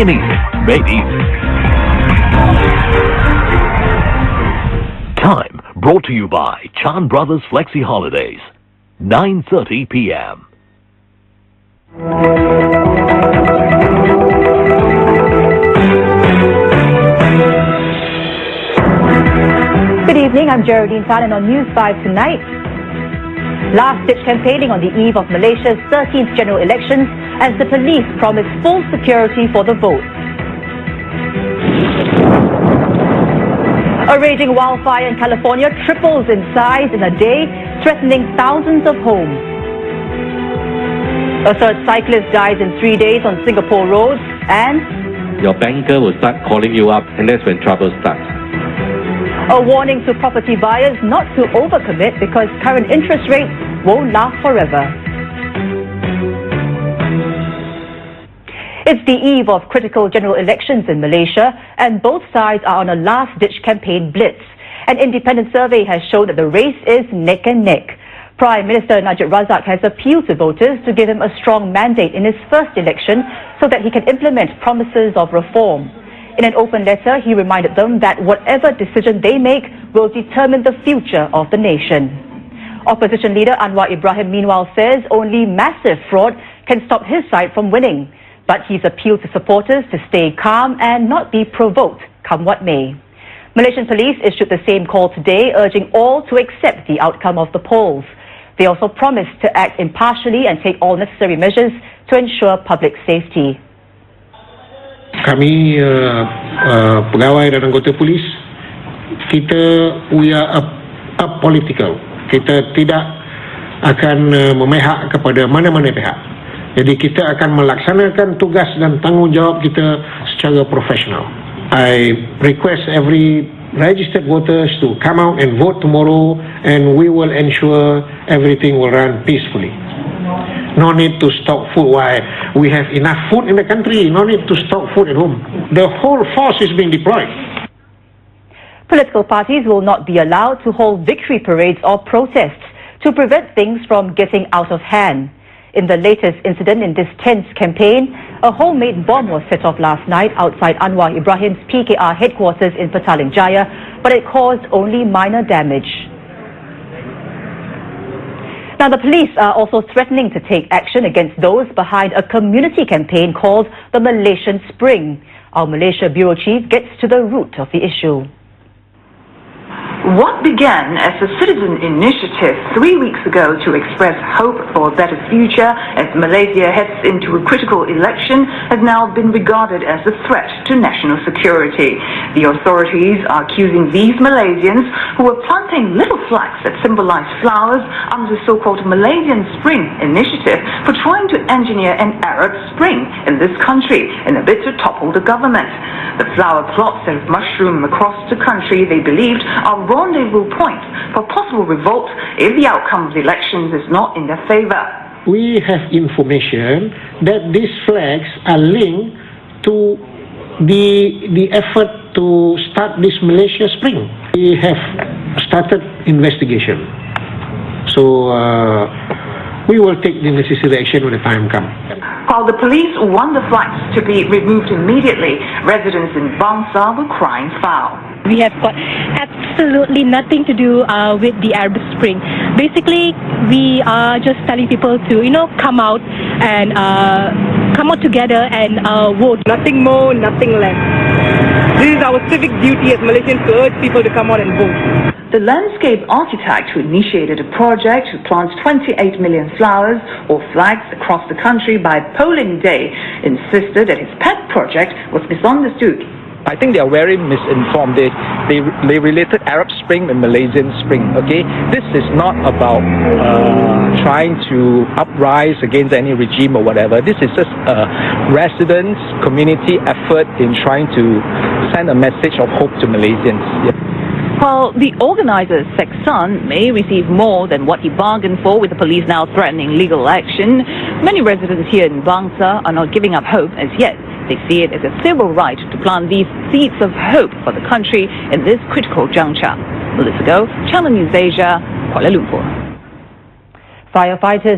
and easy, made easy. Time brought to you by Chan Brothers Flexi Holidays, 9:30 p.m. Good evening, I'm Geraldine Tan, and on News 5 tonight, last-ditch campaigning on the eve of Malaysia's 13th general elections as the police promise full security for the vote. A raging wildfire in California triples in size in a day, threatening thousands of homes. A third cyclist dies in 3 days on Singapore roads, and your banker will start calling you up, and that's when trouble starts. A warning to property buyers not to overcommit because current interest rates won't last forever. It's the eve of critical general elections in Malaysia, and both sides are on a last-ditch campaign blitz. An independent survey has shown that the race is neck and neck. Prime Minister Najib Razak has appealed to voters to give him a strong mandate in his first election so that he can implement promises of reform. In an open letter, he reminded them that whatever decision they make will determine the future of the nation. Opposition leader Anwar Ibrahim meanwhile says only massive fraud can stop his side from winning. But he's appealed to supporters to stay calm and not be provoked, come what may. Malaysian police issued the same call today, urging all to accept the outcome of the polls. They also promised to act impartially and take all necessary measures to ensure public safety. Kami pegawai dan anggota polis, we are apolitical. Kita tidak akan memihak kepada mana-mana pihak. Jadi kita akan melaksanakan tugas dan tanggungjawab kita secara profesional. I request every registered voters to come out and vote tomorrow, and we will ensure everything will run peacefully. No need to stock food. Why? We have enough food in the country. No need to stock food at home. The whole force is being deployed. Political parties will not be allowed to hold victory parades or protests to prevent things from getting out of hand. In the latest incident in this tense campaign, a homemade bomb was set off last night outside Anwar Ibrahim's PKR headquarters in Petaling Jaya, but it caused only minor damage. Now, the police are also threatening to take action against those behind a community campaign called the Malaysian Spring. Our Malaysia Bureau Chief gets to the root of the issue. What began as a citizen initiative 3 weeks ago to express hope for a better future as Malaysia heads into a critical election has now been regarded as a threat to national security. The authorities are accusing these Malaysians who were planting little flags that symbolize flowers under the so-called Malaysian Spring initiative for trying to engineer an Arab Spring in this country in a bid to topple the government. The flower plots that have mushroomed across the country, they believed, are rendezvous points for possible revolt if the outcome of the elections is not in their favor. We have information that these flags are linked to the effort to start this Malaysia Spring. We have started investigation. So we will take the necessary action when the time comes. While the police want the flags to be removed immediately, residents in Bangsa were crying foul. We have got absolutely nothing to do with the Arab Spring. Basically, we are just telling people to, come out and come out together and vote. Nothing more, nothing less. This is our civic duty as Malaysians to urge people to come out and vote. The landscape architect who initiated a project to plant 28 million flowers or flags across the country by polling day insisted that his pet project was misunderstood. I think they are very misinformed. They related Arab Spring and Malaysian Spring. Okay, this is not about trying to uprise against any regime or whatever. This is just a residents' community effort in trying to send a message of hope to Malaysians. Yeah. While the organizer, Seksan, may receive more than what he bargained for, with the police now threatening legal action, many residents here in Bangsa are not giving up hope as yet. They see it as a civil right to plant these seeds of hope for the country in this critical juncture. Melissa Go, Channel News Asia, Kuala Lumpur. Firefighters